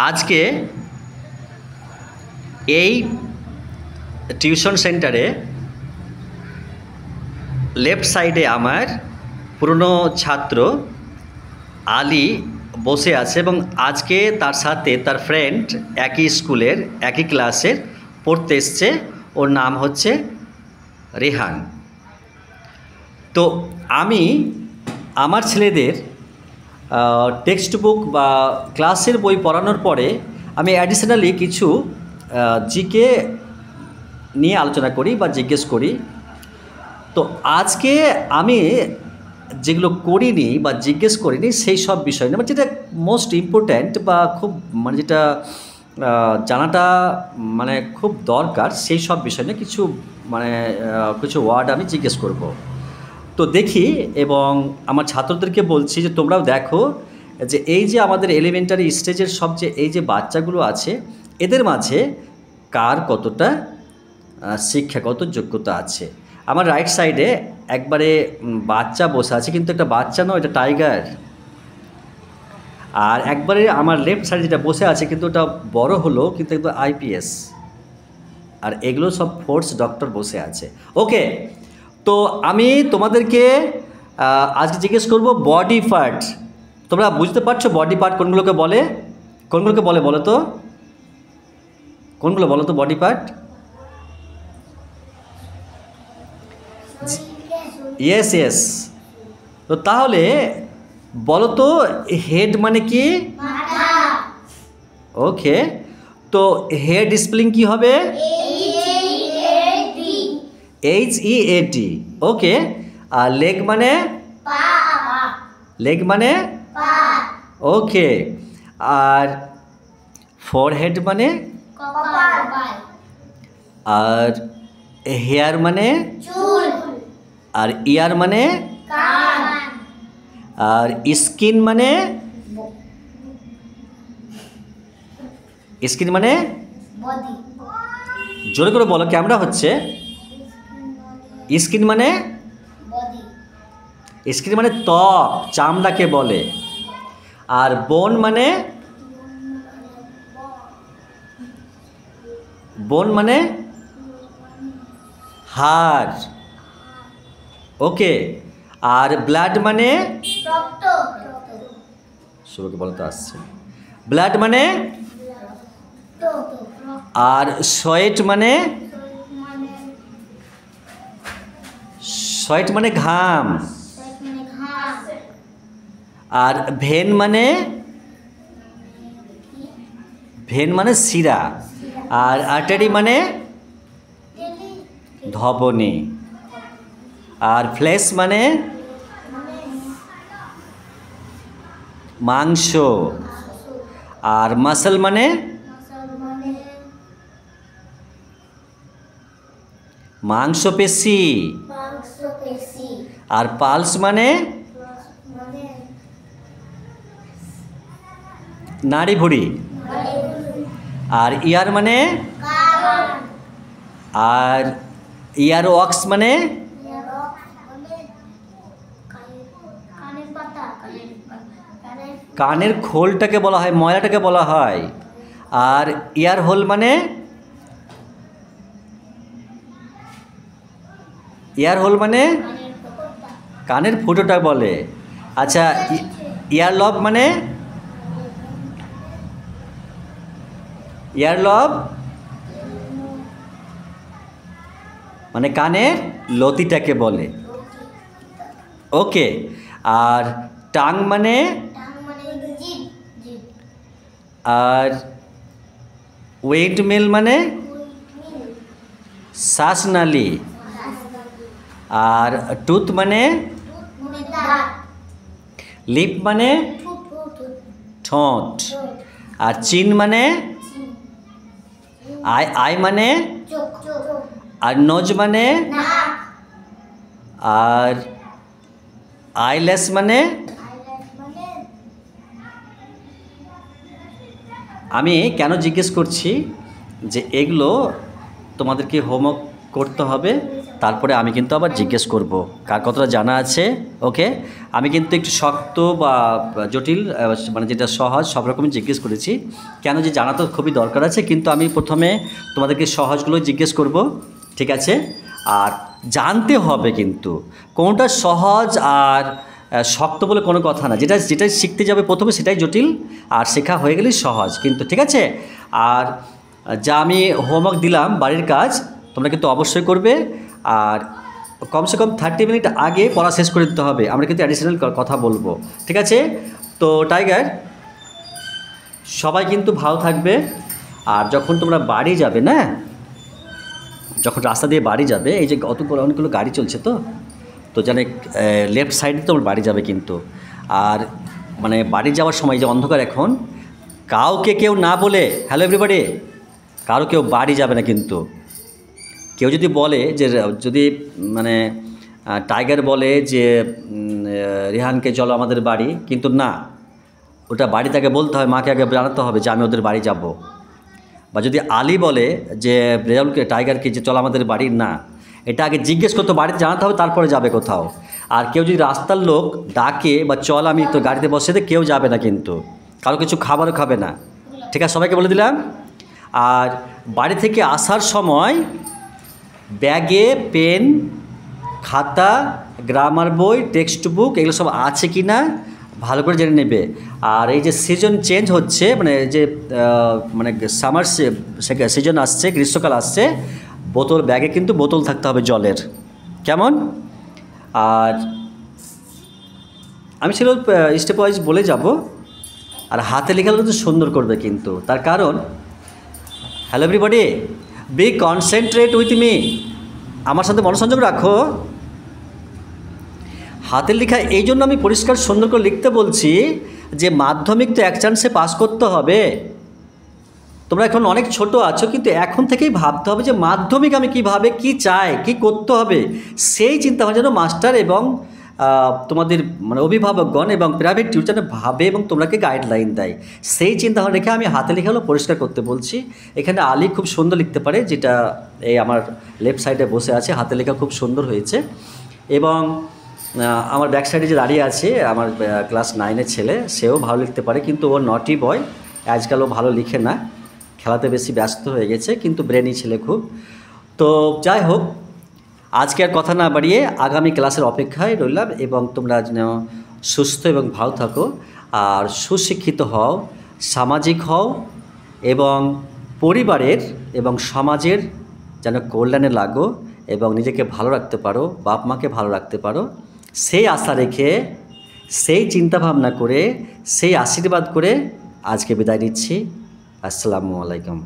আজকে এই টিউশন সেন্টারে লেফট সাইডে আমার পুরনো ছাত্র আলী বসে আছে এবং আজকে তার সাথে তার ফ্রেন্ড একই স্কুলের একই ক্লাসের পড়তে এসছে। ওর নাম হচ্ছে রেহান। তো আমি আমার ছেলেদের টেক্সট বুক বা ক্লাসের বই পড়ানোর পরে আমি অ্যাডিশনালি কিছু জিকে নিয়ে আলোচনা করি বা জিজ্ঞেস করি। তো আজকে আমি যেগুলো করিনি বা জিজ্ঞেস করিনি সেই সব বিষয় নিয়ে, যেটা মোস্ট ইম্পর্ট্যান্ট বা খুব যেটা জানাটা খুব দরকার, সেই সব বিষয় নিয়ে কিছু ওয়ার্ড আমি জিজ্ঞেস করব। তো দেখি এবং আমার ছাত্রদেরকে বলছি যে তোমরাও দেখো যে এই যে আমাদের এলিমেন্টারি স্টেজের এই যে বাচ্চাগুলো আছে, এদের মাঝে কার কতটা শিক্ষাগত যোগ্যতা আছে। আমার রাইট সাইডে একবারে বাচ্চা বসে আছে, কিন্তু একটা বাচ্চা নয়, এটা টাইগার। আর একবারে আমার লেফট সাইডে যেটা বসে আছে, কিন্তু ওটা বড় হলো, কিন্তু একদম আইপিএস। আর এগুলো সব ফোর্স ডক্টর বসে আছে। ওকে, তো আমি তোমাদেরকে আজকে জিজ্ঞেস করব বডি পার্ট। তোমরা বুঝতে পারছো বডি পার্ট কোনগুলোকে বলে? কোনগুলোকে বলে বলো তো? কোনগুলো বলো তো বডি পার্ট? Yes yes. তো তাহলে বলো তো হেড মানে কি? ওকে, তো হেড স্পেলিং কি হবে? HEAD। ওকে, আর লেগ মানে? লেগ মানে? ওকে, আর ফোরহেড মানে? আর হেয়ার মানে? আর ইয়ার মানে? আর স্কিন মানে? স্কিন মানে? জোরে করে বলো, ক্যামেরা হচ্ছে। স্কিন মানে? স্কিন মানে ত্বক, চামড়াকে বলে। আর বোন মানে? বোন মানে হাড়। ওকে, আর ব্লাড মানে? শুরুকে বলতে আসছে। ব্লাড মানে? আর সোয়েট মানে? সোয়েট মানে ঘাম। আর ভেন মানে? ভেন মানে শিরা। আর আর্টারি মানে? ধবনী। আর ফ্লেশ মানে? মাংস। আর মাসল মানে? মাংসপেশি। আর পালস মানে? নাড়ি ভুঁড়ি। আর ইয়ার মানে? আর ইয়ার ওয়াক্স মানে? কানের খোলটাকে বলা হয়, ময়লাটাকে বলা হয়। আর ইয়ার হোল মানে? ইয়ার হোল মানে? কানের ফুটোটা বলে। আচ্ছা, ইয়ার লব মানে? ইয়ার লব মানে কানের লতিটাকে বলে। ওকে, আর টাং মানে? আর ওয়েট মেল মানে? শ্বাসনালী। আর টুথ মানে? লিপ মানে? ঠোঁট। আর চিন মানে? আই মানে? আর নোজ মানে? আর আইল্যাশ মানে? আমি কেন জিজ্ঞেস করছি যে এগুলো তোমাদেরকে হোমওয়ার্ক করতে হবে তারপরে আমি কিন্তু আবার জিজ্ঞেস করব কার কতটা জানা আছে। ওকে, আমি কিন্তু একটু শক্ত বা জটিল মানে যেটা সহজ সব রকমই জিজ্ঞেস করেছি, কেন যে জানা তো খুবই দরকার আছে, কিন্তু আমি প্রথমে তোমাদেরকে সহজগুলো জিজ্ঞেস করব, ঠিক আছে? আর জানতে হবে কিন্তু কোনটা সহজ আর শক্ত বলে কোনো কথা না, যেটা যেটা শিখতে যাবে প্রথমে সেটাই জটিল, আর শেখা হয়ে গেলেই সহজ কিন্তু, ঠিক আছে? আর যা আমি হোমওয়ার্ক দিলাম বাড়ির কাজ তোমরা কিন্তু অবশ্যই করবে, আর কমসে কম 30 মিনিট আগে পড়া শেষ করে দিতে হবে। আমরা কিন্তু অ্যাডিশনাল কথা বলবো, ঠিক আছে? তো টাইগার সবাই কিন্তু ভালো থাকবে। আর যখন তোমরা বাড়ি যাবে না, যখন রাস্তা দিয়ে বাড়ি যাবে, এই যে অনেকগুলো গাড়ি চলছে তো জানে লেফট সাইডে তোমার বাড়ি যাবে কিন্তু, আর মানে বাড়ি যাওয়ার সময় যে অন্ধকার এখন, কাউকে কেউ না বলে হ্যালো এভরিবডি, কারো কেউ বাড়ি যাবে না কিন্তু। কেউ যদি বলে যে, যদি মানে টাইগার বলে যে রিহানকে চলো আমাদের বাড়ি, কিন্তু না, ওটা বাড়ি তাকে বলতে হয়, মাকে আগে জানাতে হবে যে আমি ওদের বাড়ি যাব। বা যদি আলী বলে যে রেজাউলকে টাইগারকে যে চলো আমাদের বাড়ি, না, এটা আগে জিজ্ঞেস করতে বাড়িতে জানাতে হবে, তারপরে যাবে কোথাও। আর কেউ যদি রাস্তার লোক ডাকে বা চল আমি তো গাড়িতে বসে দে, কেউ যাবে না কিন্তু, কারো কিছু খাবারও খাবে না, ঠিক আছে? সবাইকে বলে দিলাম। আর বাড়ি থেকে আসার সময় ব্যাগে পেন, খাতা, গ্রামার বই, টেক্সট বুক এগুলো সব আছে কি না ভালো করে জেনে নেবে। আর এই যে সিজন চেঞ্জ হচ্ছে, মানে যে মানে সামার সিজন আসছে, গ্রীষ্মকাল আসছে, বোতল ব্যাগে কিন্তু বোতল থাকতে হবে জলের, কেমন? আর আমি সেগুলো স্টেপ ওয়াইজ বলে যাব। আর হাতে লেখাগুলো তো সুন্দর করবে কিন্তু, তার কারণ hello everybody, be concentrate with me, আমার সাথে মনোসংযোগ রাখো। হাতের লেখা এই জন্য আমি পরিষ্কার সুন্দর করে লিখতে বলছি যে মাধ্যমিক তো এক চান্সে পাস করতে হবে। তোমরা এখন অনেক ছোট আছো, কিন্তু এখন থেকেই ভাবতে হবে যে মাধ্যমিক আমি কীভাবে, কী চাই, কী করতে হবে, সেই চিন্তাভাবনা যেন মাস্টার এবং তোমাদের মানে অভিভাবকগণ এবং প্রাইভেট টিউটারে ভাবে এবং তোমরাকে গাইডলাইন দেয়। সেই চিন্তাভাবনা রেখে আমি হাতে লেখা হলো পরিষ্কার করতে বলছি। এখানে আলী খুব সুন্দর লিখতে পারে, যেটা এই আমার লেফট সাইডে বসে আছে, হাতে লেখা খুব সুন্দর হয়েছে। এবং আমার ব্যাক সাইডে যে দাঁড়িয়ে আছে আমার ক্লাস 9-এর ছেলে, সেও ভালো লিখতে পারে, কিন্তু ও নটি বয়, আজকাল ও ভালো লিখে না, খেলাতে বেশি ব্যস্ত হয়ে গেছে, কিন্তু ব্রেনি ছেলে খুব। তো যাই হোক, আজকে আর কথা না বাড়িয়ে আগামী ক্লাসের অপেক্ষায় রইলাম, এবং তোমরা যেন সুস্থ এবং ভালো থাকো, আর সুশিক্ষিত হও, সামাজিক হও, এবং পরিবারের এবং সমাজের যেন কল্যাণে লাগো, এবং নিজেকে ভালো রাখতে পারো, বাপ মাকে ভালো রাখতে পারো, সেই আশা রেখে, সেই চিন্তাভাবনা করে, সেই আশীর্বাদ করে আজকে বিদায় নিচ্ছি। আসসালামু আলাইকুম।